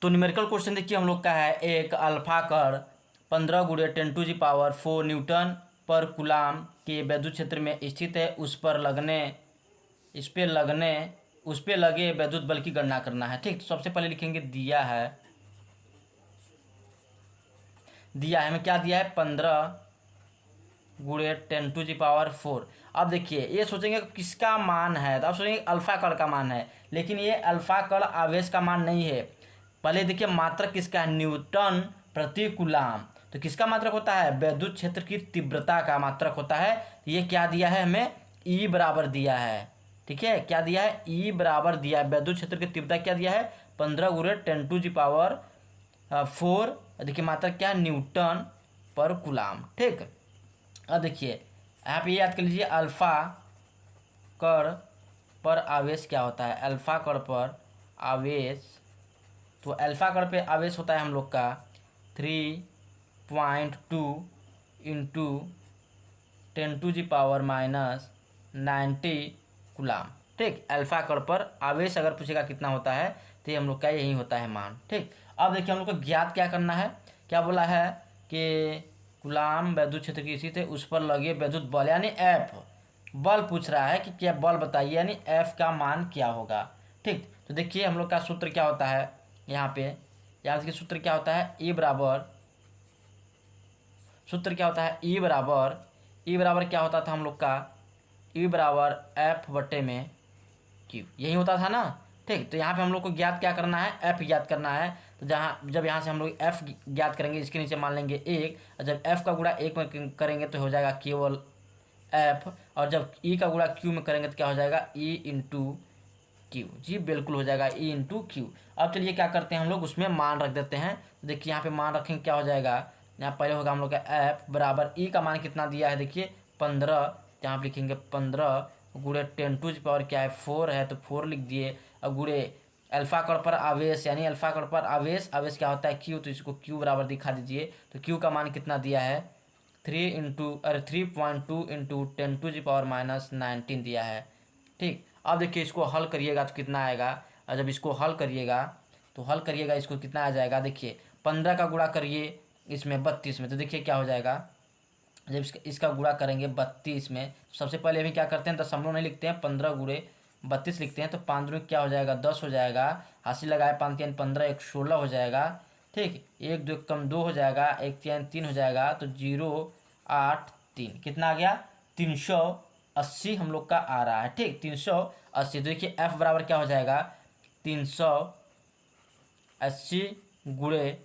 तो न्यूमेरिकल क्वेश्चन देखिए हम लोग का है, एक अल्फा कण 15 × 10⁴ न्यूटन पर कूलाम के विद्युत क्षेत्र में स्थित है। उस पर लगे विद्युत बल की गणना करना है। ठीक, तो सबसे पहले लिखेंगे दिया है हमें क्या दिया है? 15 × 10⁴। अब देखिए ये सोचेंगे किसका मान है, तो आप सोचेंगे अल्फा कण का मान है, लेकिन ये अल्फा कण आवेश का मान नहीं है। पहले देखिए मात्रक किसका है? न्यूटन प्रति कूलाम। तो किसका मात्रक होता है? विद्युत क्षेत्र की तीव्रता का मात्रक होता है। ये क्या दिया है हमें? E बराबर दिया है। ठीक है, क्या दिया है? E बराबर दिया है। विद्युत क्षेत्र की तीव्रता क्या दिया है? 15 × 10⁴। देखिए मात्रक क्या है? न्यूटन पर कूलाम। ठीक, अब देखिए यहाँ पे याद कर लीजिए अल्फा कण पर आवेश क्या होता है? अल्फा कण पर आवेश, तो अल्फा कण पे आवेश होता है हम लोग का 3.2 × 10⁻90 कूलाम। ठीक, अल्फा कण पर आवेश अगर पूछेगा कितना होता है तो ये हम लोग का यही होता है मान। ठीक, अब देखिए हम लोग को ज्ञात क्या करना है, क्या बोला है कि कूलाम विद्युत क्षेत्र की स्थिति है, उस पर लगे विद्युत बल, यानी एफ बल पूछ रहा है कि क्या बल बताइए, यानी एफ का मान क्या होगा। ठीक, तो देखिए हम लोग का सूत्र क्या होता है यहाँ पे, यहाँ देखिए सूत्र क्या होता है? E बराबर, सूत्र क्या होता है? E बराबर क्या होता था हम लोग का? E बराबर F/Q, यही होता था ना। ठीक, तो यहाँ पे हम लोग को ज्ञात क्या करना है? F ज्ञात करना है। तो जब यहाँ से हम लोग F ज्ञात करेंगे, इसके नीचे मान लेंगे 1, और जब F का गुणा 1 में करेंगे तो हो जाएगा केवल F, और जब E का गुणा Q में करेंगे तो क्या हो जाएगा? E × Q। जी बिल्कुल हो जाएगा E × Q। अब चलिए क्या करते हैं हम लोग, उसमें मान रख देते हैं। देखिए यहाँ पे मान रखेंगे, क्या हो जाएगा? यहाँ पहले होगा हम लोग का F बराबर E का मान कितना दिया है? देखिए 15, यहाँ पे लिखेंगे 15 × 10⁻, क्या है? 4 है, तो 4 लिख दिए, और गुणे अल्फा कण पर आवेश, यानी अल्फा कण पर आवेश क्या होता है? Q, तो इसको Q बराबर दिखा दीजिए। तो Q का मान कितना दिया है? 3.2 × 10⁻19 दिया है। ठीक, अब देखिए इसको हल करिएगा तो कितना आएगा, और जब इसको हल करिएगा इसको कितना आ जाएगा? देखिए 15 का गुणा करिए इसमें 32 में, तो देखिए क्या हो जाएगा? जब इसका गुणा करेंगे 32 में, सबसे पहले अभी क्या करते हैं? दशमलव नहीं लिखते हैं, 15 × 32 लिखते हैं। तो 5 में क्या हो जाएगा? 10 हो जाएगा। हासिल लगाए 5 3 15, 1 16 हो जाएगा। ठीक, 1 2 कम 2 हो जाएगा, 1 3 3 हो जाएगा, तो 083 कितना आ गया? 380 हम लोग का आ रहा है। ठीक, 380। तो देखिए F बराबर क्या हो जाएगा? 380 ×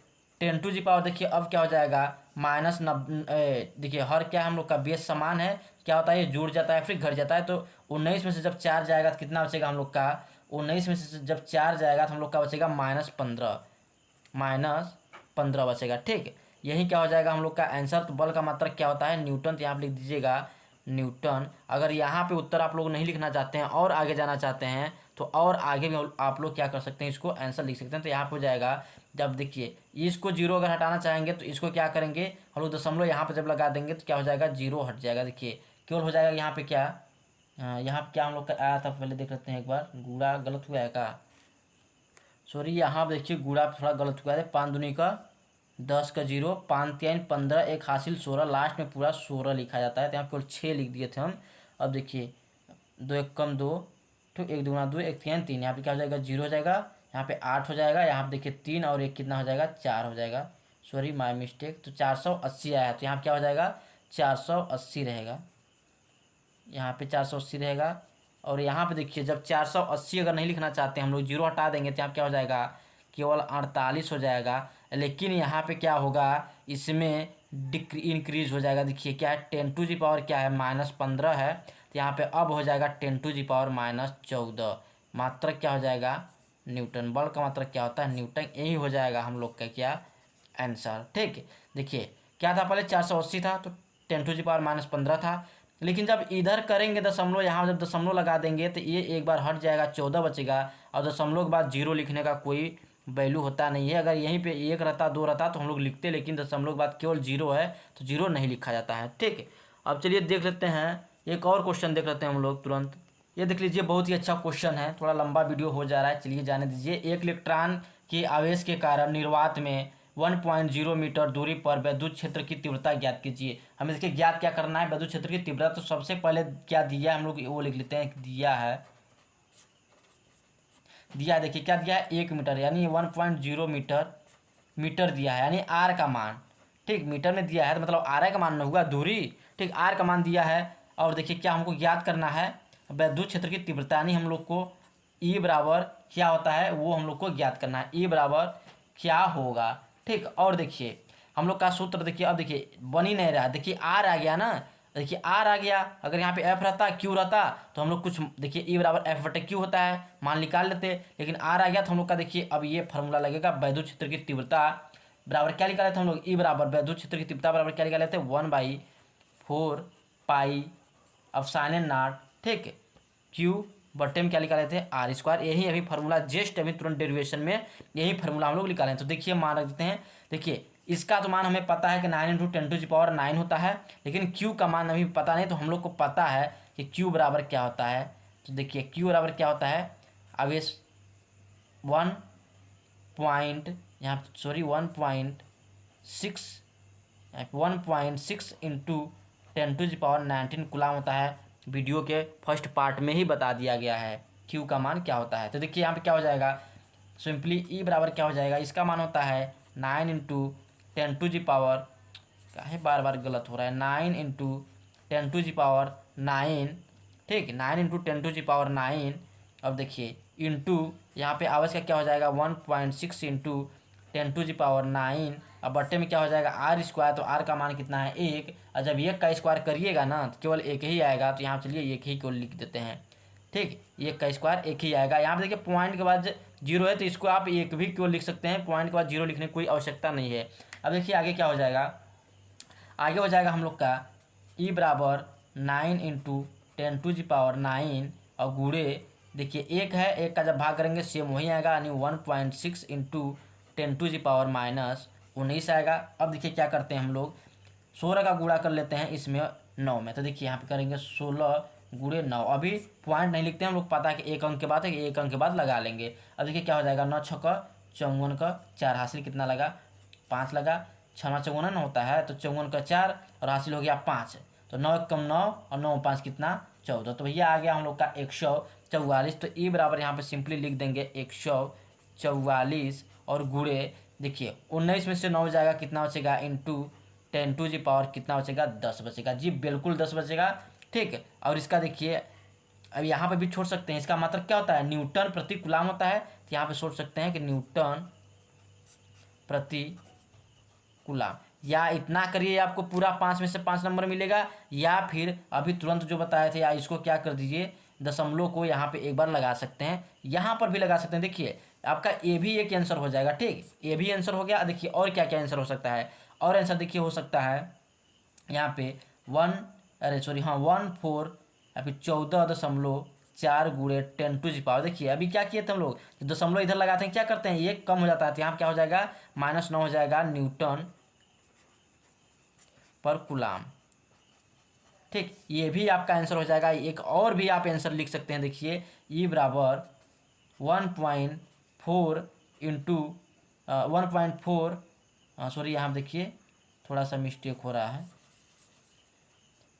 10⁻। देखिए अब क्या हो जाएगा? -90। देखिए हर क्या है हम लोग का? बेस समान है, क्या होता है? ये जुड़ जाता है फिर घट जाता है। तो 19 में से जब 4 जाएगा तो कितना बचेगा हम लोग का? 19 में से जब 4 जाएगा तो हम लोग का बचेगा -15 बचेगा। ठीक, यही क्या हो जाएगा हम लोग का आंसर। तो बल का मात्रक क्या होता है? न्यूटन। तो यहाँ पे लिख दीजिएगा न्यूटन। अगर यहाँ पे उत्तर आप लोग नहीं लिखना चाहते हैं और आगे जाना चाहते हैं तो और आगे भी आप लोग क्या कर सकते हैं? इसको आंसर लिख सकते हैं। तो यहाँ पे हो जाएगा, जब देखिए इसको 0 अगर हटाना चाहेंगे तो इसको क्या करेंगे हम लोग? दशमलव यहाँ पे जब लगा देंगे तो क्या हो जाएगा? 0 हट जाएगा। देखिए केवल हो जाएगा यहाँ पे क्या, यहाँ पे क्या हम लोग का आया था? पहले देख लेते हैं एक बार, गुणा गलत हुआ है का? सॉरी, यहाँ पे देखिए गुणा थोड़ा गलत हुआ है। 5 दूनी का 10 का 0, 5 3 15, 1 हासिल 16, लास्ट में पूरा 16 लिखा जाता है। तो यहाँ केवल 6 लिख दिए थे हम। अब देखिए 2 1 कम 2, तो 1 2 2, 1 3 3, यहाँ पे क्या हो जाएगा? 0 हो जाएगा। यहाँ पे 8 हो जाएगा, यहाँ पे देखिए 3 और 1 कितना हो जाएगा, 4 हो जाएगा। सॉरी माय मिस्टेक, तो 480 आया है, तो यहाँ क्या हो जाएगा, 480 रहेगा। यहाँ पे 480 रहेगा। और यहाँ पे देखिए जब 480 अगर नहीं लिखना चाहते हम लोग, जीरो हटा देंगे, तो यहाँ क्या हो जाएगा, केवल 48 हो जाएगा। लेकिन यहाँ पे क्या होगा, इसमें इंक्रीज हो जाएगा। देखिए क्या है, 10⁻, क्या है, -15 है, तो यहाँ पे अब हो जाएगा 10⁻14। मात्रक क्या हो जाएगा, न्यूटन। बल का मात्रक क्या होता है, न्यूटन। यही हो जाएगा हम लोग का क्या आंसर। ठीक, देखिए क्या था, पहले 480 था तो 10⁻15 था। लेकिन जब इधर करेंगे दशमलव, यहाँ जब दशमलव लगा देंगे तो ये एक बार हट जाएगा, 14 बचेगा। और दशमलव के बाद जीरो लिखने का कोई वैल्यू होता नहीं है। अगर यहीं पे 1 रहता, 2 रहता तो हम लोग लिखते, लेकिन दशमलव के बाद केवल जीरो है तो जीरो नहीं लिखा जाता है। ठीक है, अब चलिए देख लेते हैं, एक और क्वेश्चन देख लेते हैं हम लोग तुरंत। ये देख लीजिए, बहुत ही अच्छा क्वेश्चन है, थोड़ा लंबा वीडियो हो जा रहा है, चलिए जाने दीजिए। एक इलेक्ट्रॉन के आवेश के कारण निर्वात में 1.0 मीटर दूरी पर विद्युत क्षेत्र की तीव्रता ज्ञात कीजिए। हमें देखिए ज्ञात क्या करना है, विद्युत क्षेत्र की तीव्रता। तो सबसे पहले क्या दिया है, हम लोग वो लिख लेते हैं, दिया है देखिए क्या दिया है, 1 मीटर, यानी 1.0 मीटर दिया है, यानी आर का मान। ठीक, मीटर में दिया है तो मतलब आर का मान न हुआ दूरी। ठीक, आर का मान दिया है। और देखिए क्या हमको ज्ञात करना है, विद्युत क्षेत्र की तीव्रता, यानी हम लोग को ई बराबर क्या होता है वो हम लोग को ज्ञात करना है, ई बराबर क्या होगा। ठीक, और देखिए हम लोग का सूत्र देखिए, अब देखिए बन ही नहीं रहा, देखिए आर आ गया ना, देखिए आर आ गया। अगर यहाँ पे एफ रहता, क्यू रहता, तो हम लोग कुछ देखिए ई बराबर एफ बटे क्यू होता है, मान निकाल लेते। लेकिन आर आ गया तो हम लोग का देखिए अब ये फार्मूला लगेगा, विद्युत क्षेत्र की तीव्रता बराबर क्या निकाले थे हम लोग, ई बराबर विद्युत क्षेत्र की तीव्रता बराबर क्या निकाले थे, 1/4 पाई एप्सिलॉन नॉट। ठीक, क्यू बटे में क्या निकाले थे, आर स्क्वायर। यही अभी फार्मूला जस्ट अभी तुरंत डेरिवेशन में यही फार्मूला हम लोग निकालें। तो देखिए मान रख देते हैं, देखिए इसका तो मान हमें पता है कि 9 × 10⁻9 होता है, लेकिन क्यू का मान अभी पता नहीं। तो हम लोग को पता है कि क्यू बराबर क्या होता है। तो देखिए क्यू बराबर क्या होता है, आवेश 1 पॉइंट, यहाँ सॉरी 1.6 × 10⁻19 कूलाम होता है। वीडियो के फर्स्ट पार्ट में ही बता दिया गया है क्यू का मान क्या होता है। तो देखिए यहाँ पे क्या हो जाएगा, सिंपली ई बराबर क्या हो जाएगा, इसका मान होता है 9 × 10⁻, काहे बार बार गलत हो रहा है, 9 × 10⁻9। ठीक, 9 × 10⁻9। अब देखिए इंटू यहाँ पे आवाज का क्या हो जाएगा, 1.6 × 10⁻9। अब बट्टे में क्या हो जाएगा, आर स्क्वायर। तो आर का मान कितना है, 1। और जब 1 का स्क्वायर करिएगा ना तो केवल 1 ही आएगा। तो यहाँ चलिए 1 ही को लिख देते हैं। ठीक, 1 का स्क्वायर 1 ही आएगा। यहाँ पे देखिए पॉइंट के बाद जीरो है तो इसको आप 1 भी क्यों लिख सकते हैं, पॉइंट के बाद जीरो लिखने की कोई आवश्यकता नहीं है। अब देखिए आगे क्या हो जाएगा, आगे हो जाएगा हम लोग का ई बराबर 9 × 10⁻9 और गुड़े देखिए 1 है, 1 का जब भाग करेंगे सेम वही आएगा, यानी 1.6 × 10⁻19 आएगा। अब देखिए क्या करते हैं हम लोग, 16 का गुणा कर लेते हैं इसमें 9 में। तो देखिए यहाँ पे करेंगे 16 × 9। अभी पॉइंट नहीं लिखते हम लोग, पता है कि 1 अंक के बाद है, 1 अंक के बाद लगा लेंगे। अब देखिए क्या हो जाएगा, 9 × 6 = 54 4 हासिल कितना लगा, 5 लगा। 6 × 54 होता है, तो 54 × 4 और हासिल हो गया 5। तो 9 × 9 और 9 × 5 कितना, 14। तो भैया आ गया हम लोग का 144। तो ई बराबर यहाँ पे सिंपली लिख देंगे 144 और गुड़े देखिए 19 में से 9 जाएगा, कितना बचेगा, इंटू 10⁻, कितना बचेगा, 10 बचेगा। जी बिल्कुल 10 बचेगा। ठीक, और इसका देखिए अब यहाँ पे भी छोड़ सकते हैं, इसका मतलब क्या होता है, न्यूटन प्रति कूलाम होता है। तो यहाँ पे सोच सकते हैं कि न्यूटन प्रति कूलाम, या इतना करिए आपको पूरा 5 में से 5 नंबर मिलेगा, या फिर अभी तुरंत जो बताए थे, या इसको क्या कर दीजिए, दशमलव को यहाँ पे एक बार लगा सकते हैं, यहाँ पर भी लगा सकते हैं। देखिए आपका ए भी एक आंसर हो जाएगा। ठीक, ए भी आंसर हो गया। देखिए और क्या क्या आंसर हो सकता है, और आंसर देखिए हो सकता है यहाँ पे 14 या फिर 14.4 × 10⁻। देखिए अभी क्या किए थे हम लोग, दशमलव इधर लगाते हैं क्या करते हैं, ये कम हो जाता है, तो यहाँ क्या हो जाएगा, -9 हो जाएगा न्यूटन पर कूलाम। ठीक, ये भी आपका आंसर हो जाएगा। एक और भी आप आंसर लिख सकते हैं, देखिए ई बराबर 1.4 × 1.4, सॉरी यहाँ देखिए थोड़ा सा मिस्टेक हो रहा है,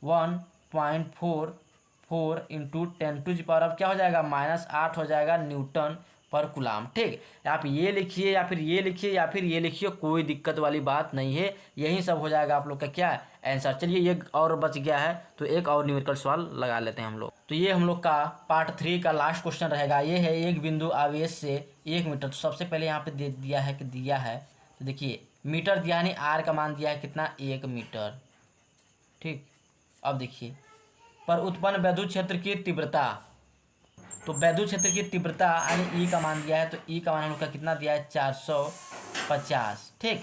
1.44 × 10⁻, अब क्या हो जाएगा, -8 हो जाएगा न्यूटन पर कूलाम। ठीक, आप ये लिखिए या फिर ये लिखिए या फिर ये लिखिए, कोई दिक्कत वाली बात नहीं है, यही सब हो जाएगा आप लोग का क्या आंसर। चलिए ये और बच गया है तो एक और न्यूमेरिकल सवाल लगा लेते हैं हम लोग। तो ये हम लोग का पार्ट 3 का लास्ट क्वेश्चन रहेगा। ये है एक बिंदु आवेश से 1 मीटर। तो सबसे पहले यहाँ पे दे दिया है कि दिया है, तो देखिए मीटर दिया है, यानी आर का मान दिया है कितना 1 मीटर। ठीक, अब देखिए पर उत्पन्न वैद्युत क्षेत्र की तीव्रता, तो वैद्युत क्षेत्र की तीव्रता यानी ई का मान दिया है, तो ई का मान हम लोग का कितना दिया है 450। ठीक,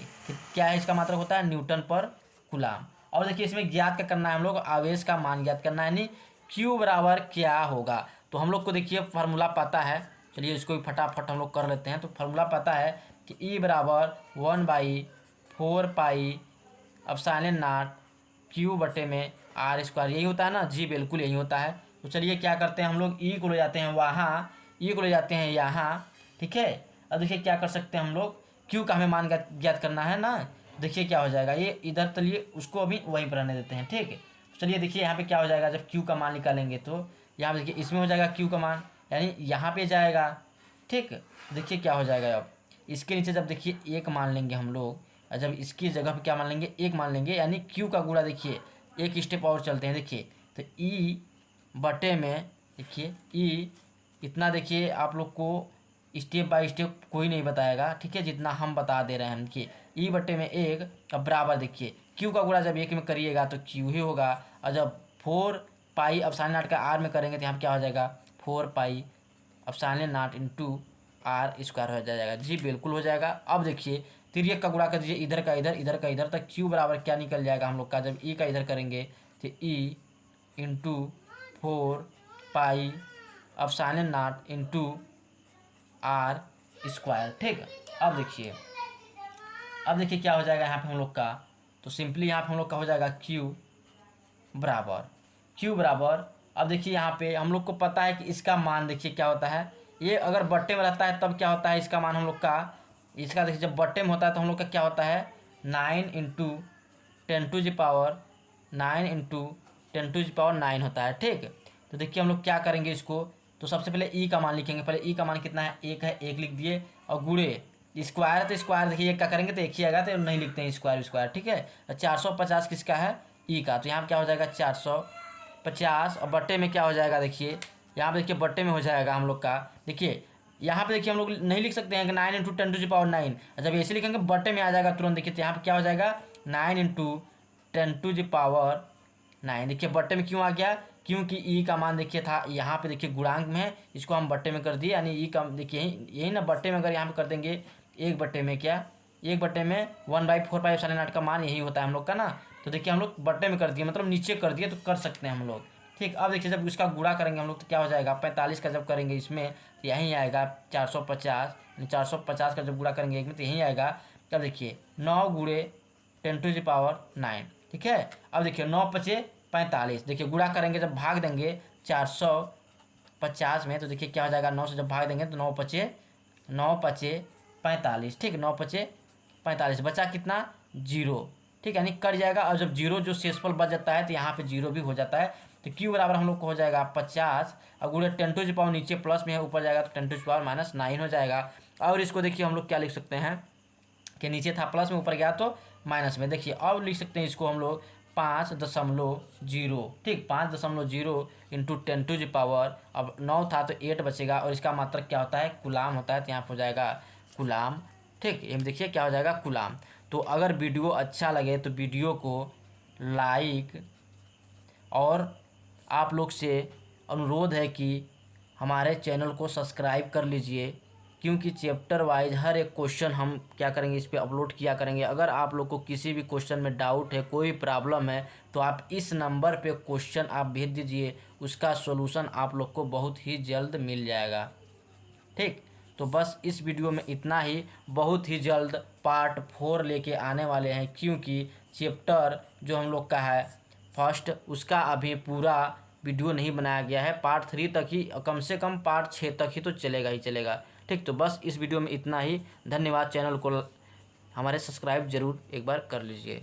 क्या है इसका मात्रक होता है न्यूटन पर कूलाम। और देखिए इसमें ज्ञात क्या करना है, हम लोग आवेश का मान ज्ञात करना है, यानी क्यू बराबर क्या होगा। तो हम लोग को देखिए फार्मूला पता है, चलिए इसको भी फटाफट हम लोग कर लेते हैं। तो फार्मूला पता है कि ई बराबर 1/4 पाई एप्सिलॉन नॉट क्यू बटे में आर स्क्वायर, यही होता है ना जी, बिल्कुल यही होता है। तो चलिए क्या करते हैं हम लोग, ई को ले जाते हैं वहाँ, ई को ले जाते हैं यहाँ। ठीक है, अब देखिए क्या कर सकते हैं हम लोग, क्यू का हमें मान ज्ञात करना है ना। देखिए क्या हो जाएगा, ये इधर चलिए उसको अभी वहीं पर रहने देते हैं। ठीक है, चलिए देखिए यहाँ पे क्या हो जाएगा, जब क्यू का मान निकालेंगे तो यहाँ पे देखिए इसमें हो जाएगा क्यू का मान, यानी यहाँ पे जाएगा। ठीक, देखिए क्या हो जाएगा, अब इसके नीचे जब देखिए 1 मान लेंगे हम लोग, और जब इसकी जगह पे क्या मान लेंगे 1 मान लेंगे, यानी क्यू का गुणा देखिए एक स्टेप और चलते हैं। देखिए तो ई बटे में देखिए ई इतना, देखिए आप लोग को स्टेप बाय स्टेप कोई नहीं बताएगा। ठीक है, जितना हम बता दे रहे हैं। देखिए ई बटे में 1 अब बराबर देखिए क्यू का गुणा जब 1 में करिएगा तो क्यू ही होगा, और जब 4 पाई एप्सिलॉन नॉट का आर में करेंगे तो यहाँ क्या हो जाएगा 4 pi epsilon naught into R square हो जाएगा। जी बिल्कुल हो जाएगा। अब देखिए तिर्यक का गुणा कर दीजिए, इधर का इधर, इधर का इधर, तक क्यू बराबर क्या निकल जाएगा हम लोग का, जब ई का इधर करेंगे तो E into 4 pi epsilon naught into R square. ठीक, अब देखिए क्या हो जाएगा यहाँ पे हम लोग का, तो सिंपली यहाँ पे हम लोग का हो जाएगा क्यू बराबर। अब देखिए यहाँ पे हम लोग को पता है कि इसका मान देखिए क्या होता है, ये अगर बट्टे में रहता है तब क्या होता है इसका मान हम लोग का, इसका देखिए जब बट्टे में होता है तो हम लोग का क्या होता है 9 इंटू 10⁻9 होता है। ठीक, तो देखिए हम लोग क्या करेंगे इसको, तो सबसे पहले ई का मान लिखेंगे। पहले ई का मान कितना है 1 है, 1 लिख दिए, और गुणे स्क्वायर है तो स्क्वायर देखिए 1 का करेंगे तो 1 ही आएगा, तो नहीं लिखते हैं स्क्वायर। ठीक है, 450 किसका है ई का, तो यहाँ क्या हो जाएगा 450, और बट्टे में क्या हो जाएगा देखिए यहाँ पे देखिए बट्टे में हो जाएगा हम लोग का, देखिए यहाँ पे देखिए हम लोग नहीं लिख सकते हैं कि 9 इंटू 10⁻9, जब ऐसे लिखेंगे बट्टे में आ जाएगा तुरंत। देखिए तो यहाँ पे क्या हो जाएगा 9 इंटू 10⁻9। देखिए बट्टे में क्यों आ गया, क्योंकि ई का मान देखिए था यहाँ पे देखिए गुणांक में है, इसको हम बट्टे में कर दिए, यानी ई का देखिए यही ना बट्टे में अगर यहाँ पे कर देंगे 1 बट्टे में क्या 1 बट्टे में 1/4 पाई एप्सिलॉन नॉट का मान यही होता है हम लोग का ना। तो देखिए हम लोग बट्टे में कर दिए, मतलब नीचे कर दिए, तो कर सकते हैं हम लोग। ठीक, अब देखिए जब इसका गुणा करेंगे हम लोग तो क्या हो जाएगा 45 का जब करेंगे इसमें तो यहीं आएगा 450, 450 का जब गुणा करेंगे एक में तो यहीं आएगा। तब देखिए 9 गुणे 10⁻9। ठीक है, अब देखिए 9 पचे 45, देखिए गुणा करेंगे जब भाग देंगे 450 में तो देखिए क्या हो जाएगा 9 से जब भाग देंगे तो 9 पचे 45। ठीक, 9 पचे 45, बचा कितना 0। ठीक, यानी कट जाएगा, और जब 0 जो शेषफल बच जाता है तो यहाँ पे 0 भी हो जाता है। तो क्यू बराबर हम लोग को हो जाएगा 50, और गुणे 10⁻, नीचे प्लस में है ऊपर जाएगा तो 10⁻⁻9 हो जाएगा। और इसको देखिए हम लोग क्या लिख सकते हैं कि नीचे था प्लस में ऊपर गया तो माइनस में। देखिए अब लिख सकते हैं इसको हम लोग 5.0। ठीक, 5.0 इंटू 10⁻, अब 9 था तो 8 बचेगा, और इसका मात्रक क्या होता है कूलाम होता है, तो यहाँ हो जाएगा कूलाम। ठीक, ये देखिए क्या हो जाएगा कूलाम। तो अगर वीडियो अच्छा लगे तो वीडियो को लाइक, और आप लोग से अनुरोध है कि हमारे चैनल को सब्सक्राइब कर लीजिए, क्योंकि चैप्टर वाइज हर एक क्वेश्चन हम क्या करेंगे इस पे अपलोड किया करेंगे। अगर आप लोग को किसी भी क्वेश्चन में डाउट है, कोई प्रॉब्लम है, तो आप इस नंबर पे क्वेश्चन आप भेज दीजिए, उसका सॉल्यूशन आप लोग को बहुत ही जल्द मिल जाएगा। ठीक, तो बस इस वीडियो में इतना ही, बहुत ही जल्द पार्ट 4 लेके आने वाले हैं, क्योंकि चैप्टर जो हम लोग का है फर्स्ट उसका अभी पूरा वीडियो नहीं बनाया गया है, पार्ट 3 तक ही, कम से कम पार्ट 6 तक ही तो चलेगा ही चलेगा। ठीक, तो बस इस वीडियो में इतना ही, धन्यवाद। चैनल को हमारे सब्सक्राइब ज़रूर एक बार कर लीजिए।